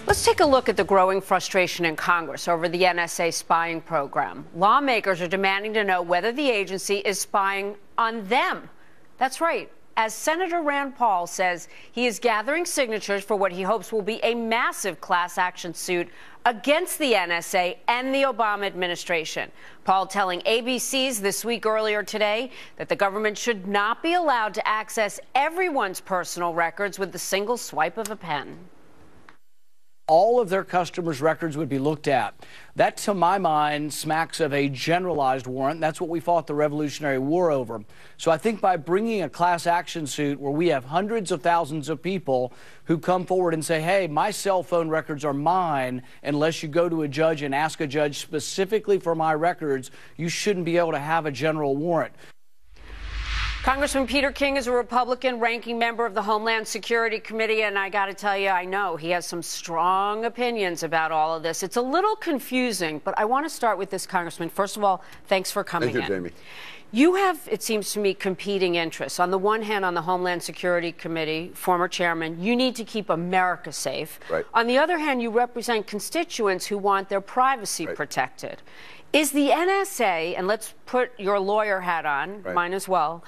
Let's take a look at the growing frustration in Congress over the NSA spying program. Lawmakers are demanding to know whether the agency is spying on them. That's right. As Senator Rand Paul says, he is gathering signatures for what he hopes will be a massive class action suit against the NSA and the Obama administration. Paul telling ABC's This Week earlier today that the government should not be allowed to access everyone's personal records with the single swipe of a pen. All of their customers' records would be looked at. That, to my mind, smacks of a generalized warrant. That's what we fought the Revolutionary War over. So I think by bringing a class action suit where we have hundreds of thousands of people who come forward and say, hey, my cell phone records are mine, unless you go to a judge and ask a judge specifically for my records, you shouldn't be able to have a general warrant. Congressman Peter King is a Republican ranking member of the Homeland Security Committee, and I got to tell you, I know he has some strong opinions about all of this. It's a little confusing, but I want to start with this, Congressman. First of all, thanks for coming in. Thank you, Jamie. You have, it seems to me, competing interests. On the one hand, on the Homeland Security Committee, former chairman, you need to keep America safe. Right. On the other hand, you represent constituents who want their privacy protected. Is the NSA, and let's put your lawyer hat on, mine as well,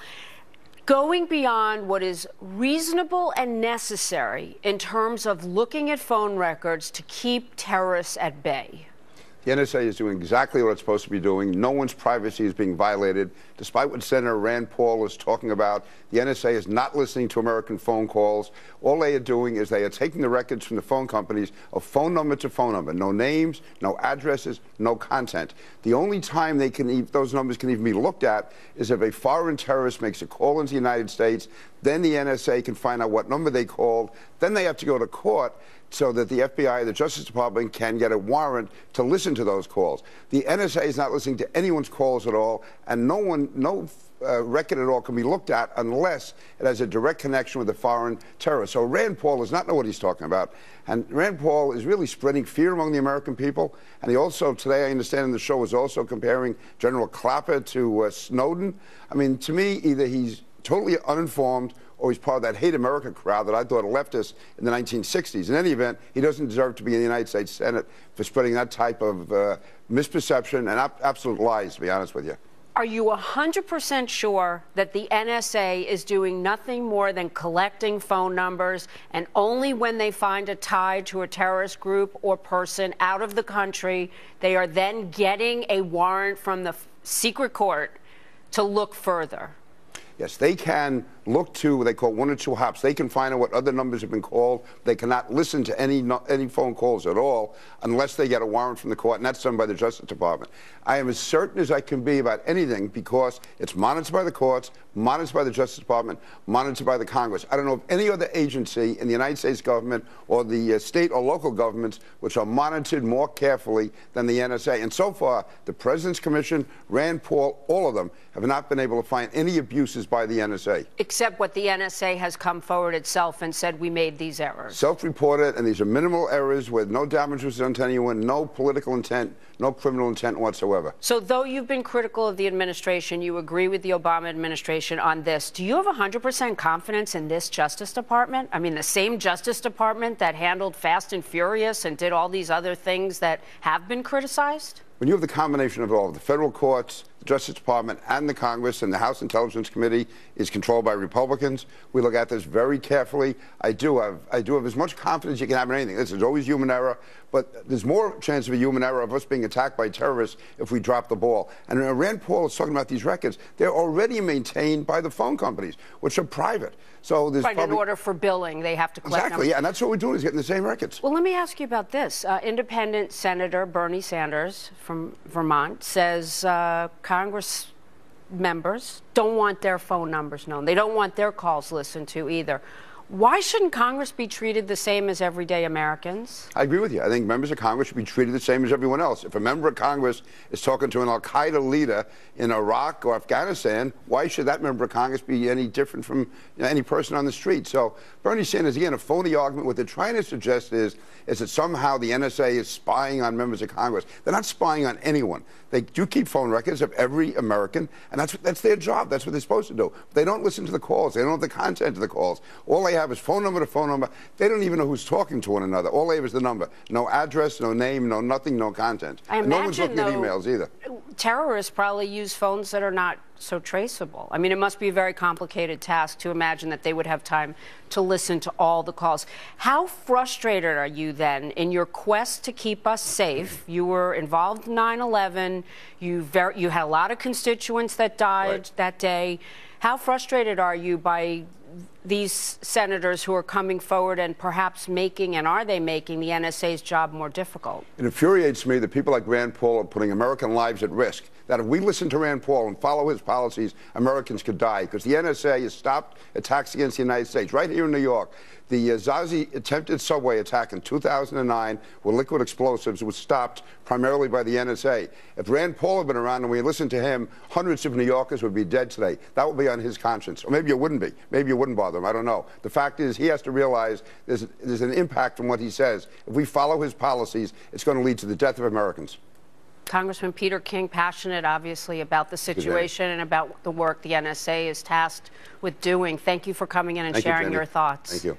going beyond what is reasonable and necessary in terms of looking at phone records to keep terrorists at bay? The NSA is doing exactly what it's supposed to be doing. No one's privacy is being violated. Despite what Senator Rand Paul is talking about, the NSA is not listening to American phone calls. All they are doing is they are taking the records from the phone companies of phone number to phone number. No names, no addresses, no content. The only time those numbers can even be looked at is if a foreign terrorist makes a call into the United States. Then the NSA can find out what number they called. Then they have to go to court so that the FBI, the Justice Department, can get a warrant to listen to those calls. The NSA is not listening to anyone's calls at all, and no record at all can be looked at unless it has a direct connection with a foreign terrorist. So Rand Paul does not know what he's talking about. And Rand Paul is really spreading fear among the American people. And he also, today I understand in the show, is also comparing General Clapper to Snowden. I mean, to me, either he's totally uninformed or he's part of that Hate America crowd that I thought leftists in the 1960s. In any event, he doesn't deserve to be in the United States Senate for spreading that type of misperception and absolute lies, to be honest with you. Are you 100% sure that the NSA is doing nothing more than collecting phone numbers, and only when they find a tie to a terrorist group or person out of the country, they are then getting a warrant from the secret court to look further? Yes, they can look to what they call one or two hops. They can find out what other numbers have been called. They cannot listen to any phone calls at all unless they get a warrant from the court, and that's done by the Justice Department. I am as certain as I can be about anything because it's monitored by the courts, monitored by the Justice Department, monitored by the Congress. I don't know of any other agency in the United States government or the state or local governments which are monitored more carefully than the NSA. And so far, the President's Commission, Rand Paul, all of them have not been able to find any abuses by the NSA. Except what the NSA has come forward itself and said we made these errors. Self-reported, and these are minimal errors where no damage was done to anyone, no political intent, no criminal intent whatsoever. So though you've been critical of the administration, you agree with the Obama administration on this. Do you have 100% confidence in this Justice Department? I mean, the same Justice Department that handled Fast and Furious and did all these other things that have been criticized? When you have the combination of all, the federal courts, the Justice Department, and the Congress, and the House Intelligence Committee is controlled by Republicans, we look at this very carefully. I do have as much confidence as you can have in anything. This is always human error, but there's more chance of a human error of us being attacked by terrorists if we drop the ball. And Rand Paul is talking about these records. They're already maintained by the phone companies, which are private. So there's in order for billing, they have to collect Exactly, numbers. yeah, and that's what we're doing is getting the same records. Well, let me ask you about this. Independent Senator Bernie Sanders from Vermont says Congress members don't want their phone numbers known. They don't want their calls listened to either. Why shouldn't Congress be treated the same as everyday Americans? I agree with you. I think members of Congress should be treated the same as everyone else. If a member of Congress is talking to an al-Qaeda leader in Iraq or Afghanistan, why should that member of Congress be any different from any person on the street? So Bernie Sanders, again, a phony argument. What they're trying to suggest is that somehow the NSA is spying on members of Congress. They're not spying on anyone. They do keep phone records of every American, and that's their job. That's what they're supposed to do. They don't listen to the calls. They don't know the content of the calls. All they have is phone number to phone number. They don't even know who's talking to one another. All they have is the number. No address, no name, no nothing, no content. I and no one's imagine, looking at though, emails either. Terrorists probably use phones that are not so traceable. I mean, it must be a very complicated task to imagine that they would have time to listen to all the calls. How frustrated are you then in your quest to keep us safe? You were involved in 9/11. You had a lot of constituents that died that day. How frustrated are you by these senators who are coming forward and perhaps making, and are they making, the NSA's job more difficult? It infuriates me that people like Rand Paul are putting American lives at risk. That if we listen to Rand Paul and follow his policies, Americans could die, because the NSA has stopped attacks against the United States. Right here in New York, the Zazi attempted subway attack in 2009 with liquid explosives was stopped primarily by the NSA. If Rand Paul had been around and we listened to him, hundreds of New Yorkers would be dead today. That would be on his conscience. Or maybe it wouldn't be. Maybe it wouldn't bother him. I don't know. The fact is, he has to realize there's an impact from what he says. If we follow his policies, it's going to lead to the death of Americans. Congressman Peter King, passionate, obviously, about the situation and about the work the NSA is tasked with doing. Thank you for coming in and sharing your thoughts. Thank you.